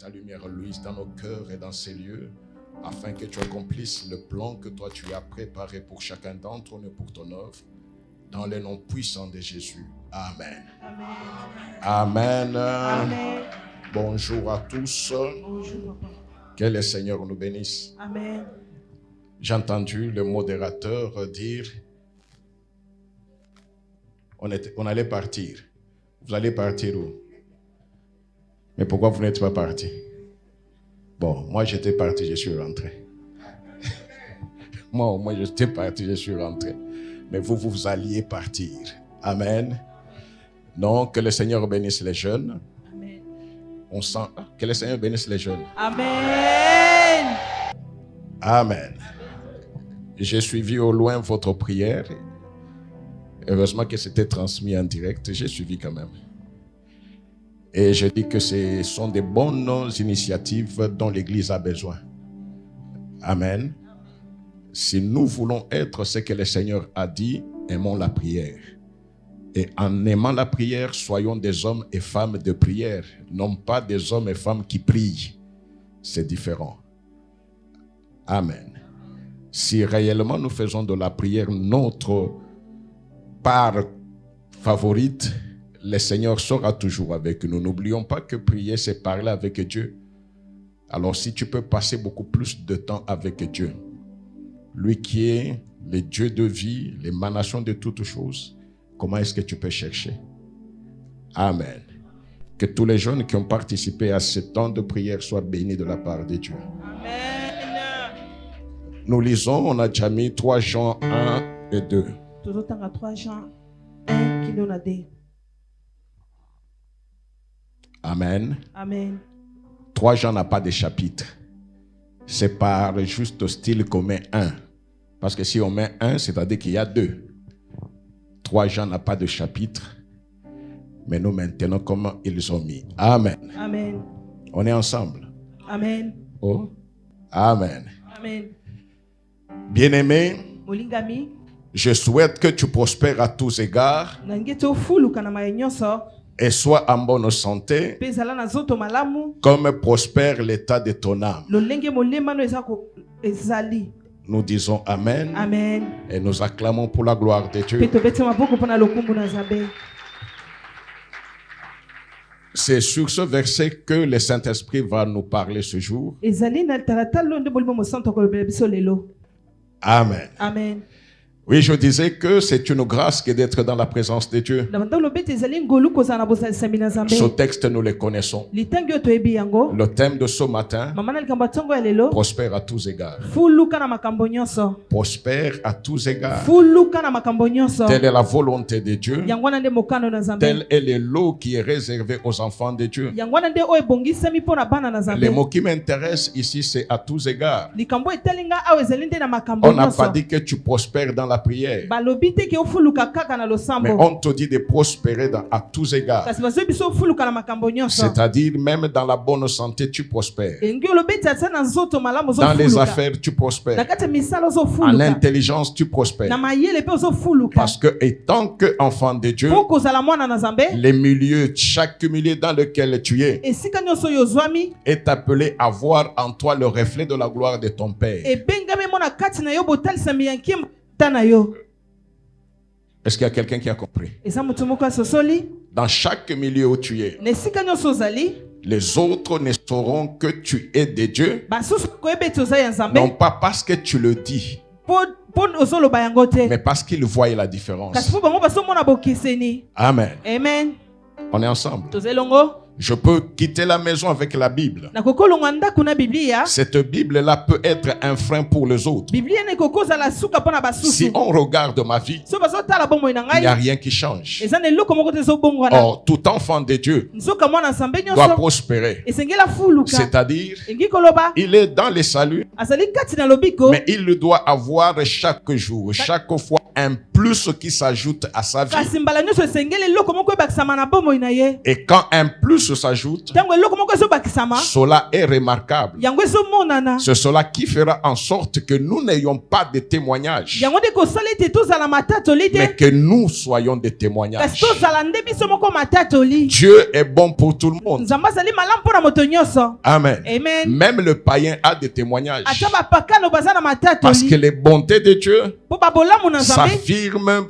ta lumière luise dans nos cœurs et dans ces lieux, afin que tu accomplisses le plan que toi tu as préparé pour chacun d'entre nous pour ton œuvre, dans le nom puissant de Jésus. Amen. Amen. Amen. Amen. Bonjour à tous. Bonjour, papa. Que le Seigneur nous bénisse. Amen. J'ai entendu le modérateur dire on allait partir. Vous allez partir où? Mais pourquoi vous n'êtes pas parti? Bon, moi j'étais parti, je suis rentré. moi j'étais parti, je suis rentré. Mais vous alliez partir. Amen. Donc, que le Seigneur bénisse les jeunes. Amen. On sent que le Seigneur bénisse les jeunes. Amen. Amen. J'ai suivi au loin votre prière. Heureusement que c'était transmis en direct. J'ai suivi quand même. Et je dis que ce sont des bonnes initiatives dont l'Église a besoin. Amen. Si nous voulons être ce que le Seigneur a dit, aimons la prière. Et en aimant la prière, soyons des hommes et femmes de prière, non pas des hommes et femmes qui prient. C'est différent. Amen. Si réellement nous faisons de la prière notre part favorite, le Seigneur sera toujours avec nous. N'oublions pas que prier, c'est parler avec Dieu. Alors si tu peux passer beaucoup plus de temps avec Dieu, lui qui est le Dieu de vie, l'émanation de toutes choses, comment est-ce que tu peux chercher? Amen. Que tous les jeunes qui ont participé à ce temps de prière soient bénis de la part de Dieu. Amen. Nous lisons, on a déjà mis 3 Jean 1 et 2. Tout autant à 3 Jean 1 qui nous a dit. Amen. Amen. 3 Jean n'a pas de chapitre. C'est par juste style qu'on met 1. Parce que si on met 1, c'est-à-dire qu'il y a 2. 3 Jean n'a pas de chapitre. Mais nous maintenons comment ils ont mis. Amen. Amen. On est ensemble. Amen. Oh. Amen. Amen. Bien-aimé, Molingami. je souhaite que tu prospères à tous égards et sois en bonne santé comme prospère l'état de ton âme. Nous disons Amen. Amen. Et nous acclamons pour la gloire de Dieu. C'est sur ce verset que le Saint-Esprit va nous parler ce jour. Amen. Amen. Oui, je disais que c'est une grâce que d'être dans la présence de Dieu. Ce texte, nous le connaissons. Le thème de ce matin, prospère à tous égards. Prospère à tous égards. Telle est la volonté de Dieu. Tel est le lot qui est réservé aux enfants de Dieu. Le mot qui m'intéresse ici, c'est à tous égards. On n'a pas dit que tu prospères dans la prière. Mais on te dit de prospérer à tous égards. C'est-à-dire même dans la bonne santé, tu prospères. Dans les affaires, tu prospères. En intelligence, tu prospères. Parce que étant qu'enfant de Dieu, les milieux, chaque milieu dans lequel tu es, est appelé à voir en toi le reflet de la gloire de ton Père. Est-ce qu'il y a quelqu'un qui a compris? Dans chaque milieu où tu es, les autres ne sauront que tu es de Dieu, non pas parce que tu le dis, mais parce qu'ils voient la différence. Amen. Amen. On est ensemble. Je peux quitter la maison avec la Bible. Cette Bible-là peut être un frein pour les autres. Si on regarde ma vie, il n'y a rien qui change. Or, tout enfant de Dieu doit prospérer. C'est-à-dire, il est dans le salut, mais il doit avoir chaque jour, chaque fois, un plus qui s'ajoute à sa vie. Et quand un plus plus s'ajoute, ntango eloko moko ezobakisama cela est remarquable. yango ezomonana C'est cela qui fera en sorte que nous n'ayons pas de témoignages, yango nde kosala ete tozala matatoli mais te que nous soyons des kasi témoignages. tozala nde biso moko matatoli. Dieu est bon pour tout le monde. Nzambe azali malamu mpo na moto nyonso. Amen. Amen. Même le païen a des témoignages. ata bapakano baza na Parce que matatoli les bontés de Dieu mpo babolamu na Nzambe s'affirment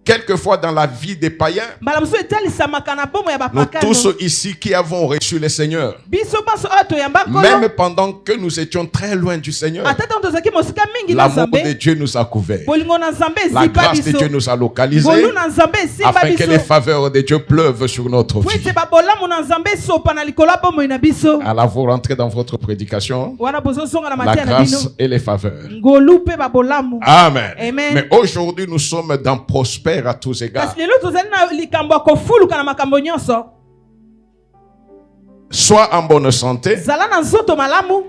quelquefois dans la vie des païens. mbala mosusu etalisamaka na bomo ya Nous bapakano. tous ici qui avons reçu le Seigneur, biso banso oyo toyamba même nkolo pendant que nous étions très loin du Seigneur, ata ntango tozalaki mosika mingi na l'amour de Nzambe Dieu nous a couverts. bolingo na Nzambe La ezipa grâce de biso Dieu nous a localisés ngolu na Nzambe esimba afin que les biso faveurs de Dieu pleuvent sur notre po vie. ete babolamu na Nzambe esopa na likolo ya bomoi na biso. Alors vous rentrez dans votre prédication, wana bozozonga na la mateya na bino grâce et les faveurs. ngolu mpe babolamu. Amen. Amen. Mais aujourd'hui, nous sommes dans prospère à tous égards. kasi lelo tozali na likambo ya kofuluka na makambo nyonso. Sois en bonne santé, zala na nzoto malamu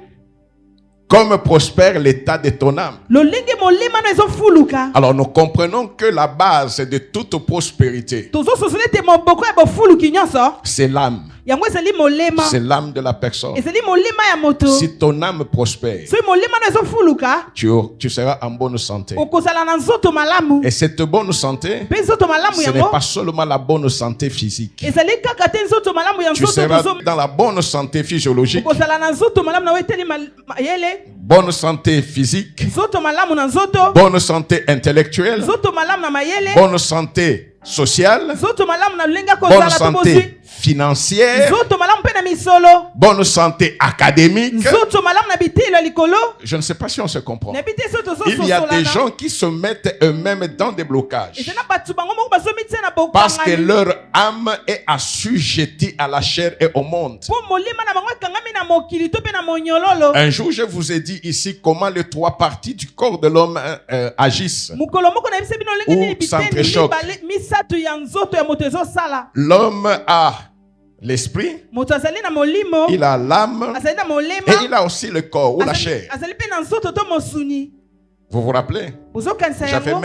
comme prospère l'état de ton âme. lolenge molema no ezofuluka. Alors nous comprenons que la base de toute prospérité, tozososoli ete moboko ya bofuluki nyonso c'est l'âme. yango ezali molema C'est l'âme de la personne. ezali molema ya moto. Si ton âme prospère, soki molema no ezofuluka tu seras en bonne santé. okozala na nzoto malamu. Et cette bonne santé, mpe nzoto malamu ce n'est yango pas seulement la bonne santé physique. ezali kaka te nzoto malamu ya Tu nzoto seras tozo- dans la bonne santé physiologique, okozala na nzoto malamu na weteli mayele bonne santé physique, nzoto malamu na nzoto bonne santé intellectuelle, nzoto malamu na mayele bonne santé sociale, nzoto malamu na lolenge bonne akozala to bozwi santé financière, nzoto malamu mpe na misolo bonne santé académique. nzoto malamu na bitilo ya likolo Je ne sais pas si on se comprend. nayebi te so Il y a des tozososolana gens qui se mettent eux-mêmes dans des blocages eza na bato bango moko bazomitia na parce que bokangani leur âme est assujettie à la chair et au monde. mpo molima na bango ekangami na mokili to mpe na monyololo. Un jour, je vous ai dit ici comment les trois parties du corps de l'homme agissent. mokolo moko nayebisa bino Ou ndenge nini biteni s'entrechoque. misato ya nzoto ya moto ezosala. L'homme a l'esprit, moto azali na molimo il a l'âme azali na et molema il a aussi le corps ou la azali chair. azali mpe na nzoto to mosuni. Vous vous rappelez? ozokanisa yango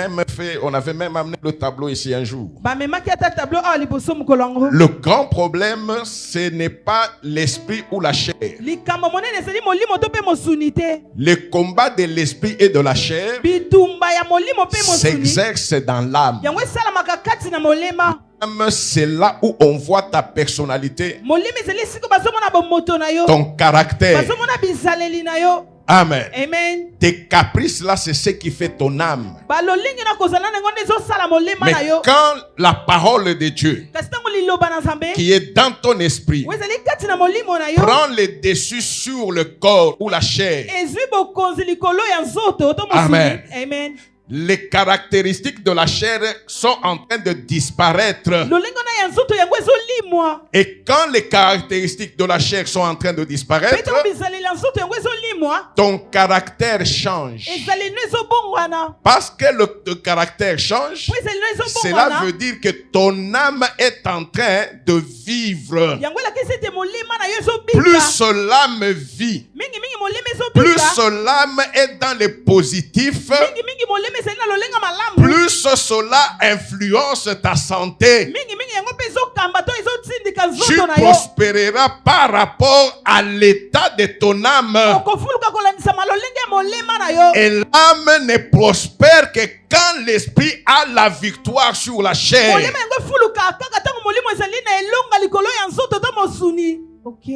On avait même amené le tableau ici un jour. bamemaki ata tableau awa liboso mokolo yango. Le grand problème, ce n'est pas l'esprit ou la chair. likambo monene ezali molimo to mpe mosuni te. Le combat de l'esprit et de la chair bitumba ya molimo mpe mosuni s'exerce dans l'âme. yango esalamaka kati na molema. L'âme, c'est là où on voit ta personnalité, molimo ezali esika bazomona bomoto na yo ton caractère. bazomona bizaleli na yo. Amen. Amen. Tes caprices là, c'est ce qui fait ton âme. balolingi na kozala nango nde ezosala molema na Mais yo. quand la parole de Dieu kasi ntango liloba na Nzambe qui est dans ton esprit oyo ezali kati na molimo na yo prend le dessus sur le corps ou la chair, ezwi bokonzi likolo ya nzoto to Amen. mosuni. Amen. les caractéristiques de la chair sont en train de disparaître. lolingo na ya nzoto yango ezolimwa Et quand les caractéristiques de la chair sont en train de mpe disparaître, ntango bizaleli ya nzoto yango ezolimwa ton caractère change. ezali no ezobongwana. Parce que le caractère change, po ezali no cela ezobongwana veut dire que ton âme est en train de vivre. yango elakisi ete molima na yo Plus ezobika l'âme vit, mingimingi molima plus ezobika l'âme est dans le positif, mingimingi molima ezali na lolenga malamu plus cela influence ta santé. mingimingi yango mpe ezokamba to ezotindika Tu nzoto na yo. prospéreras par rapport à l'état de ton âme. okofuluka kolandisama lolenge ya molema na yo. Et l'âme ne prospère que quand l'esprit a la victoire sur la chair. molema yango efuluka kaka ntango molimo ezali na elonga likolo ya nzoto to mosuni. ok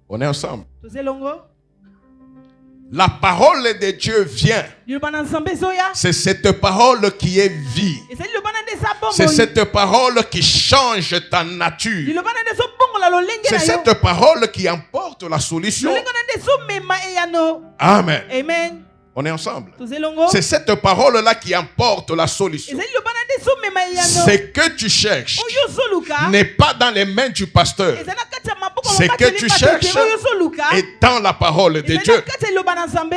On est ensemble. tozelongo La parole de Dieu vient. liloba na Nzambe ezoya C'est cette parole qui est vie. ezali liloba na nde eza C'est bomoi cette parole qui change ta nature. liloba na nde ezobongola lolenge C'est na yo cette parole qui emporte la solution. lolenge na nde ezomema eyano. Amen. amen On est ensemble. tozelongo C'est cette parole-là qui emporte la solution. ezali liloba na nde ezomema eyano. Ce que tu cherches oyo ozoluka n'est pas dans les mains du pasteur, ezali na kati ya maboko Ce mokati que tu libato cherches te. oyo ozoluka est dans la parole de ezali Dieu. na kati ya liloba na Nzambe.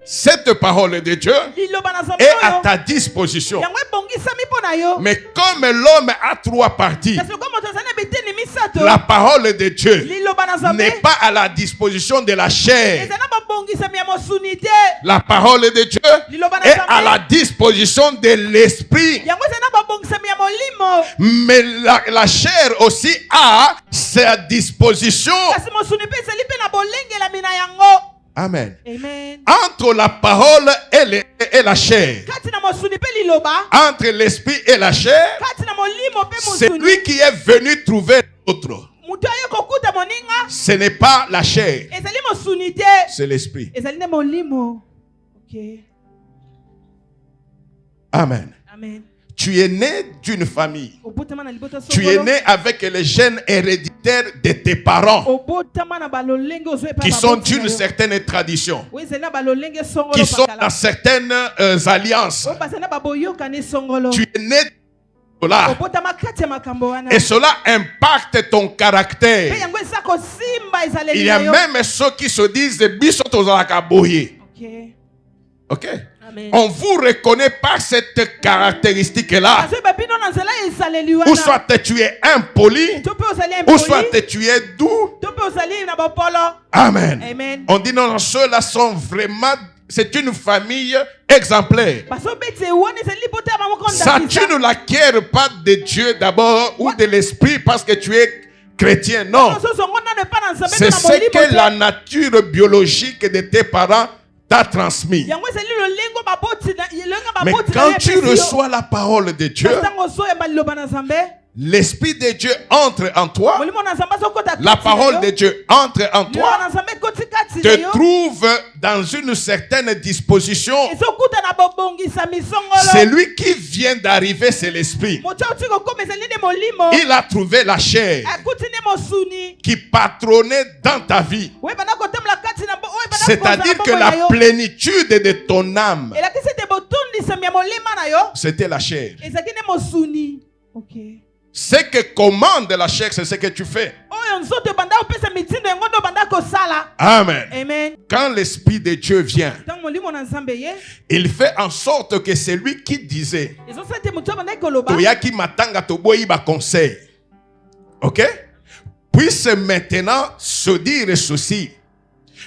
Cette parole de Dieu liloba na Nzambe est à oyo ta disposition. yango ebongisami mpo na yo. Mais comme l'homme a trois parties, kasi lokola moto azali na biteni misato la parole de Dieu liloba na Nzambe n'est pas à la disposition de la chair. ezali na babongisami ya mosuni te. La parole de Dieu liloba na est à la Nzambe disposition de l'esprit. yango ezali na babongisami ya Mais la chair aussi a sa disposition. Amen. Amen. Entre la parole et la chair, entre l'esprit et la chair, c'est lui qui est venu trouver l'autre. Ce n'est pas la chair, c'est l'esprit. Amen. Amen. Tu es né d'une famille. Tu es né avec les gènes héréditaires de tes parents qui sont d'une certaine tradition, qui sont dans certaines alliances. Tu es né de cela. Et cela impacte ton caractère. Il y a même ceux qui se disent ok. Amen. On vous reconnaît par cette caractéristique-là. Ou soit tu es impoli, ou soit tu es doux. Amen. Amen. On dit non, ceux-là sont vraiment... C'est une famille exemplaire. Ça, tu ne l'acquiers pas de Dieu d'abord ou de l'esprit parce que tu es chrétien. Non. C'est ce que la nature biologique de tes parents t'a transmis. Mais quand tu reçois la parole de Dieu, l'Esprit de Dieu entre en toi, la parole de Dieu entre en toi, te trouve dans une certaine disposition. C'est lui qui vient d'arriver, c'est l'Esprit. Il a trouvé la chair qui patronnait dans ta vie. C'est-à-dire que la plénitude de ton âme, c'était la chair. Ce que commande la chair, c'est ce que tu fais. Amen. Amen. Quand l'Esprit de Dieu vient, il fait en sorte que c'est lui qui disait Toyaki matanga toboyi ba conseil. Ok? Puisse maintenant se dire ceci.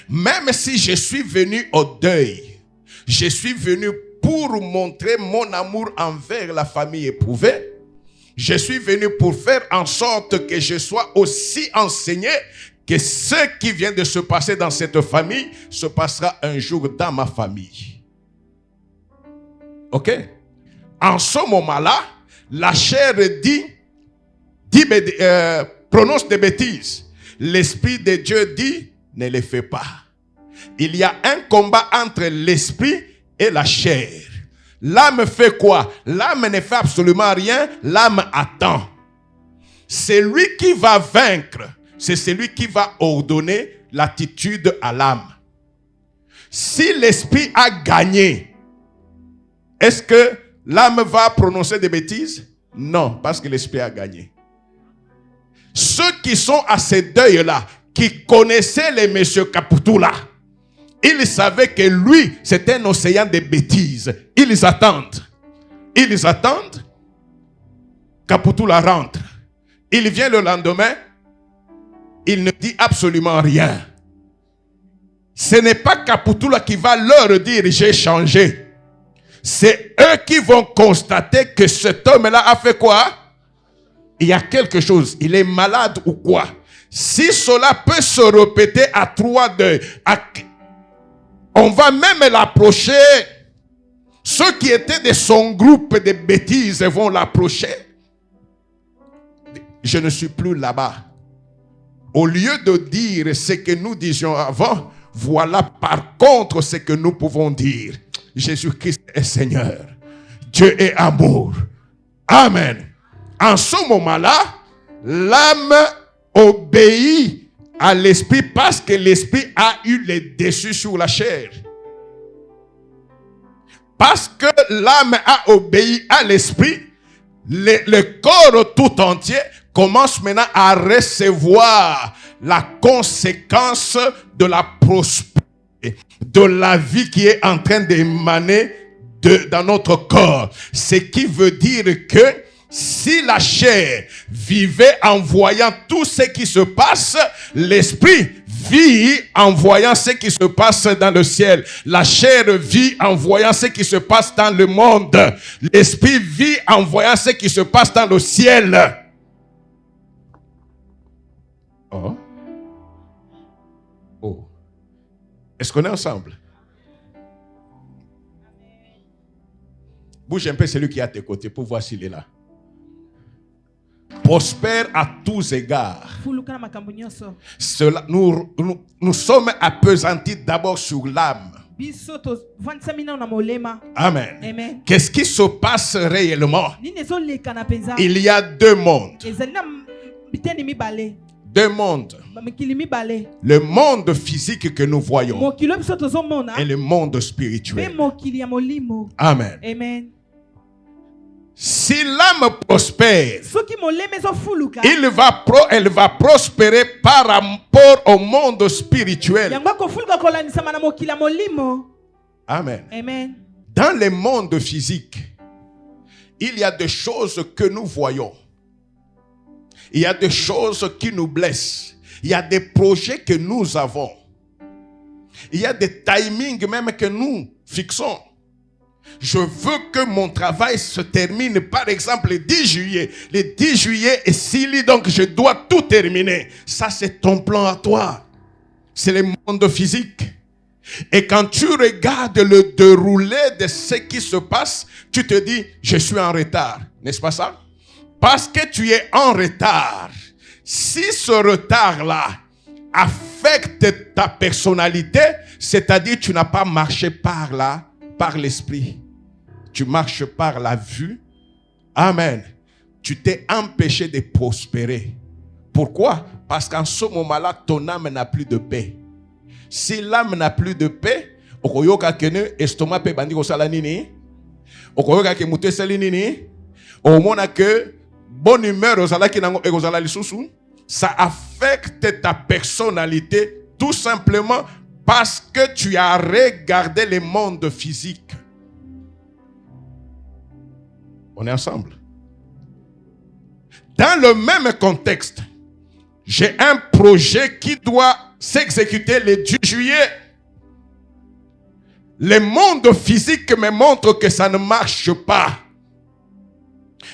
Même si je suis venu au deuil, je suis venu pour montrer mon amour envers la famille éprouvée. Je suis venu pour faire en sorte que je sois aussi enseigné que ce qui vient de se passer dans cette famille se passera un jour dans ma famille. Ok? En ce moment-là, la chair prononce des bêtises. L'Esprit de Dieu dit, ne les fais pas. Il y a un combat entre l'esprit et la chair. L'âme fait quoi? L'âme ne fait absolument rien. L'âme attend. C'est lui qui va vaincre. C'est celui qui va ordonner l'attitude à l'âme. Si l'esprit a gagné, est-ce que l'âme va prononcer des bêtises? Non, parce que l'esprit a gagné. Ceux qui sont à ces deuils-là, qui connaissaient les messieurs Kaputula, ils savaient que lui, c'était un océan de bêtises. Ils attendent. Ils attendent. Kaputula rentre. Il vient le lendemain. Il ne dit absolument rien. Ce n'est pas Kaputula qui va leur dire j'ai changé. C'est eux qui vont constater que cet homme-là a fait quoi? Il y a quelque chose. Il est malade ou quoi? Si cela peut se répéter à 3 deuils, on va même l'approcher. Ceux qui étaient de son groupe de bêtises vont l'approcher. Je ne suis plus là-bas. Au lieu de dire ce que nous disions avant, voilà par contre ce que nous pouvons dire. Jésus-Christ est Seigneur. Dieu est amour. Amen. En ce moment-là, l'âme obéit à l'esprit parce que l'esprit a eu le dessus sur la chair. Parce que l'âme a obéi à l'esprit, le corps tout entier commence maintenant à recevoir la conséquence de la prospérité, de la vie qui est en train d'émaner dans notre corps. Ce qui veut dire que si la chair vivait en voyant tout ce qui se passe, l'esprit vit en voyant ce qui se passe dans le ciel. La chair vit en voyant ce qui se passe dans le monde. L'esprit vit en voyant ce qui se passe dans le ciel. Oh. Oh. Est-ce qu'on est ensemble? Bouge un peu celui qui est à tes côtés pour voir s'il est là. Prospère à tous égards. Cela, nous sommes appesantis d'abord sur l'âme. Amen. Amen. Qu'est-ce qui se passe réellement? Il y a deux mondes. Deux mondes. Le monde physique que nous voyons et le monde spirituel. Amen. Amen. Si l'âme prospère, elle va prospérer par rapport au monde spirituel. Amen. Amen. Dans le monde physique, il y a des choses que nous voyons. Il y a des choses qui nous blessent. Il y a des projets que nous avons. Il y a des timings même que nous fixons. Je veux que mon travail se termine, par exemple, le 10 juillet. Le 10 juillet est scellé, donc je dois tout terminer. Ça, c'est ton plan à toi. C'est le monde physique. Et quand tu regardes le déroulé de ce qui se passe, tu te dis, je suis en retard. N'est-ce pas ça? Parce que tu es en retard. Si ce retard-là affecte ta personnalité, c'est-à-dire tu n'as pas marché par là, par l'esprit. Tu marches par la vue. Amen. Tu t'es empêché de prospérer. Pourquoi? Parce qu'en ce moment-là, ton âme n'a plus de paix. Si l'âme n'a plus de paix, okoyoka kene estomac pe bandi ko sala nini? Okoyoka ke muté sali nini? Omona que bonne humeur ozalaki nango ekozala lisusu, ça affecte ta personnalité tout simplement parce que tu as regardé le monde physique. On est ensemble. Dans le même contexte, j'ai un projet qui doit s'exécuter le 10 juillet. Le monde physique me montre que ça ne marche pas.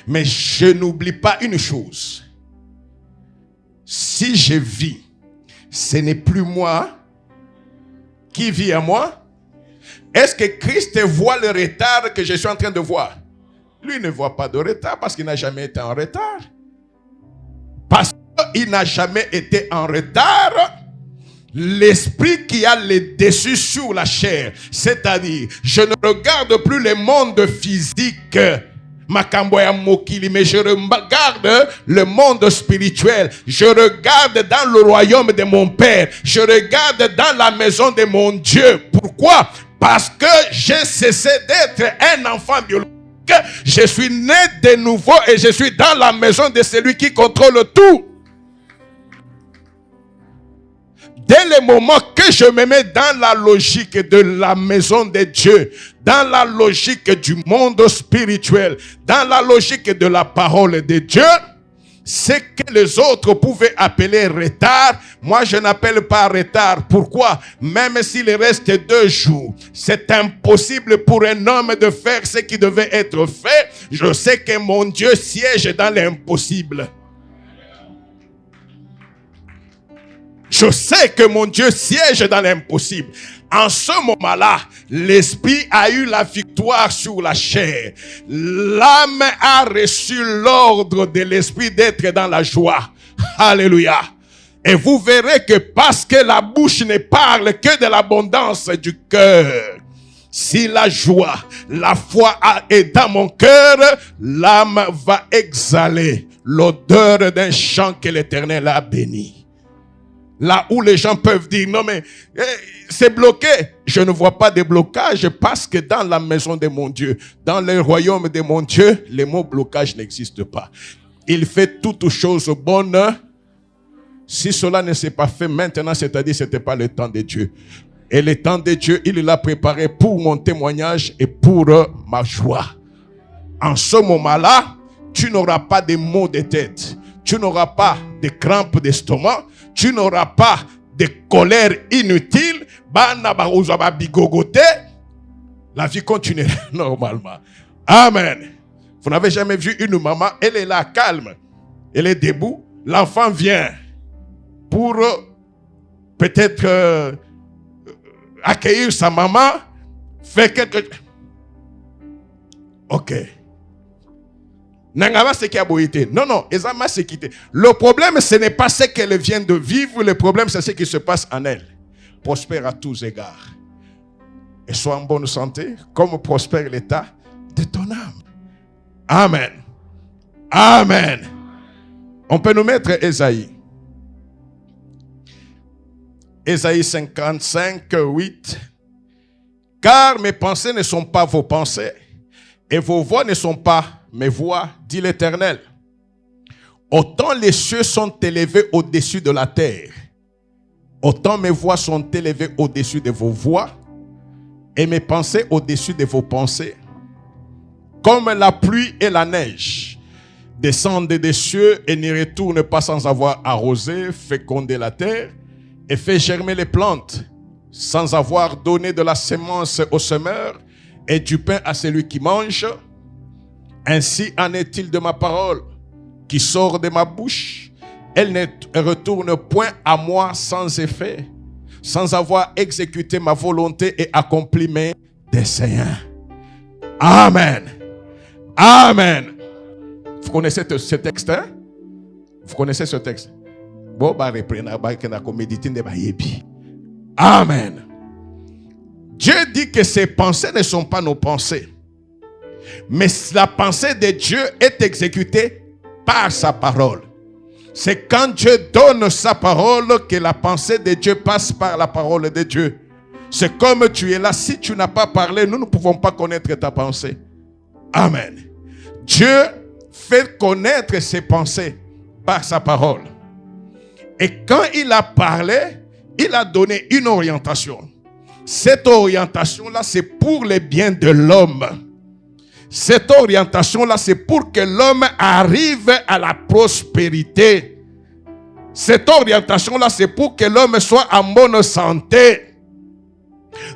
Mais je n'oublie pas une chose. Si je vis, ce n'est plus moi qui vit à moi. Est-ce que Christ voit le retard que je suis en train de voir? Lui ne voit pas de retard parce qu'il n'a jamais été en retard. Parce qu'il n'a jamais été en retard. L'esprit qui a le dessus sur la chair, c'est-à-dire, je ne regarde plus le monde physique, mais je regarde le monde spirituel. Je regarde dans le royaume de mon Père. Je regarde dans la maison de mon Dieu. Pourquoi? Parce que j'ai cessé d'être un enfant biologique. Je suis né de nouveau et je suis dans la maison de celui qui contrôle tout. Dès le moment que je me mets dans la logique de la maison de Dieu, dans la logique du monde spirituel, dans la logique de la parole de Dieu, ce que les autres pouvaient appeler retard, moi je n'appelle pas retard. Pourquoi? Même s'il reste 2 jours, c'est impossible pour un homme de faire ce qui devait être fait. Je sais que mon Dieu siège dans l'impossible. Je sais que mon Dieu siège dans l'impossible. En ce moment-là, l'esprit a eu la victoire sur la chair. L'âme a reçu l'ordre de l'esprit d'être dans la joie. Alléluia. Et vous verrez que parce que la bouche ne parle que de l'abondance du cœur, si la joie, la foi est dans mon cœur, l'âme va exhaler l'odeur d'un chant que l'Éternel a béni. Là où les gens peuvent dire, non mais c'est bloqué. Je ne vois pas de blocage parce que dans la maison de mon Dieu, dans le royaume de mon Dieu, le mot blocage n'existe pas. Il fait toutes choses bonnes. Si cela ne s'est pas fait maintenant, c'est-à-dire que ce n'était pas le temps de Dieu. Et le temps de Dieu, il l'a préparé pour mon témoignage et pour ma joie. En ce moment-là, tu n'auras pas de maux de tête. Tu n'auras pas de crampes d'estomac. Tu n'auras pas de colère inutile, la vie continue normalement. Amen. Vous n'avez jamais vu une maman, elle est là calme, elle est debout, l'enfant vient pour peut-être accueillir sa maman, faire quelque... Ok. Nangama c'est qui a boité. Non, non, Ezama c'est quitté. Le problème, ce n'est pas ce qu'elle vient de vivre, le problème, c'est ce qui se passe en elle. Prospère à tous égards. Et sois en bonne santé, comme prospère l'état de ton âme. Amen. Amen. On peut nous mettre Ésaïe. Ésaïe 55, 8. Car mes pensées ne sont pas vos pensées, et vos voix ne sont pas mes voix, dit l'Éternel. Autant les cieux sont élevés au-dessus de la terre, autant mes voix sont élevées au-dessus de vos voix, et mes pensées au-dessus de vos pensées. Comme la pluie et la neige descendent des cieux et n'y retournent pas sans avoir arrosé, fécondé la terre et fait germer les plantes, sans avoir donné de la semence au semeur et du pain à celui qui mange, ainsi en est-il de ma parole qui sort de ma bouche. Elle ne retourne point à moi sans effet, sans avoir exécuté ma volonté et accompli mes desseins. Amen. Amen. Vous connaissez ce texte, hein? Vous connaissez ce texte? Amen. Dieu dit que ses pensées ne sont pas nos pensées, mais la pensée de Dieu est exécutée par sa parole. C'est quand Dieu donne sa parole que la pensée de Dieu passe par la parole de Dieu. C'est comme tu es là, si tu n'as pas parlé, nous ne pouvons pas connaître ta pensée. Amen. Dieu fait connaître ses pensées par sa parole. Et quand il a parlé, il a donné une orientation. Cette orientation-là, c'est pour le bien de l'homme. Cette orientation-là, c'est pour que l'homme arrive à la prospérité. Cette orientation-là, c'est pour que l'homme soit en bonne santé.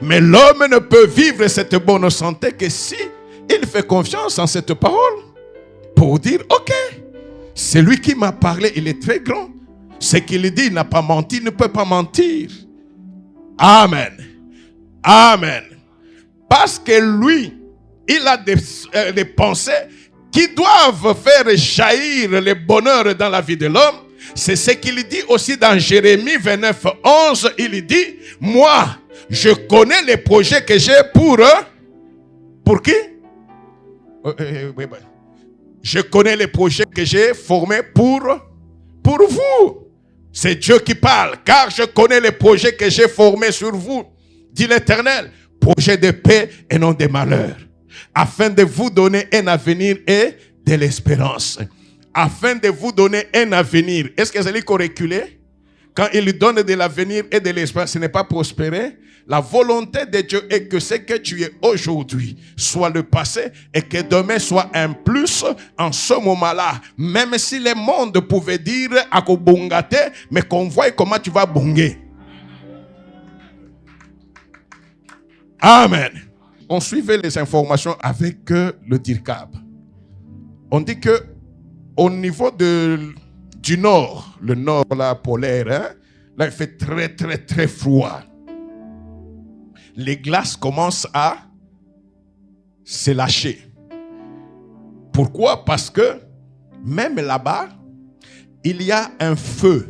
Mais l'homme ne peut vivre cette bonne santé que si il fait confiance en cette parole pour dire, ok, c'est lui qui m'a parlé, il est très grand. Ce qu'il dit, il n'a pas menti, il ne peut pas mentir. Amen. Amen. Parce que lui, il a des pensées qui doivent faire jaillir le bonheur dans la vie de l'homme. C'est ce qu'il dit aussi dans Jérémie 29, 11. Il dit, moi, je connais les projets que j'ai pour qui? Je connais les projets que j'ai formés pour vous. C'est Dieu qui parle. Car je connais les projets que j'ai formés sur vous, dit l'Éternel. Projets de paix et non de malheur, afin de vous donner un avenir et de l'espérance. Afin de vous donner un avenir. Est-ce que c'est lui qui a reculé? Quand il lui donne de l'avenir et de l'espérance, ce n'est pas prospérer. La volonté de Dieu est que ce que tu es aujourd'hui soit le passé et que demain soit un plus en ce moment-là. Même si le monde pouvait dire à Kobongate, mais qu'on voit comment tu vas bonguer. Amen. On suivait les informations avec le DIRCAB. On dit que au niveau du nord, le nord là, polaire, hein, là il fait très très très froid. Les glaces commencent à se lâcher. Pourquoi? Parce que même là-bas, il y a un feu.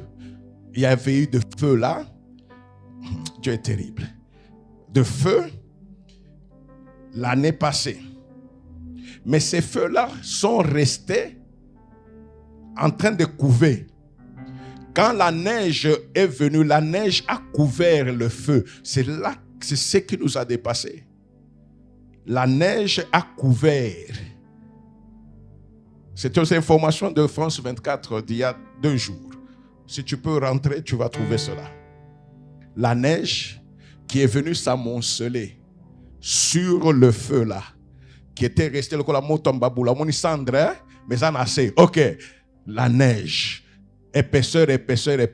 Il y avait eu de feu là. Dieu est terrible. De feu l'année passée. Mais ces feux-là sont restés en train de couver. Quand la neige est venue, la neige a couvert le feu. C'est ce qui nous a dépassé. La neige a couvert. C'est une information de France 24 d'il y a 2 jours. Si tu peux rentrer, tu vas trouver cela. La neige qui est venue s'amonceler sur le feu là, qui était resté le la motombaboula, moni cendre, mais ça n'a assez. Ok, la neige, épaisseur, épaisseur, épaisseur.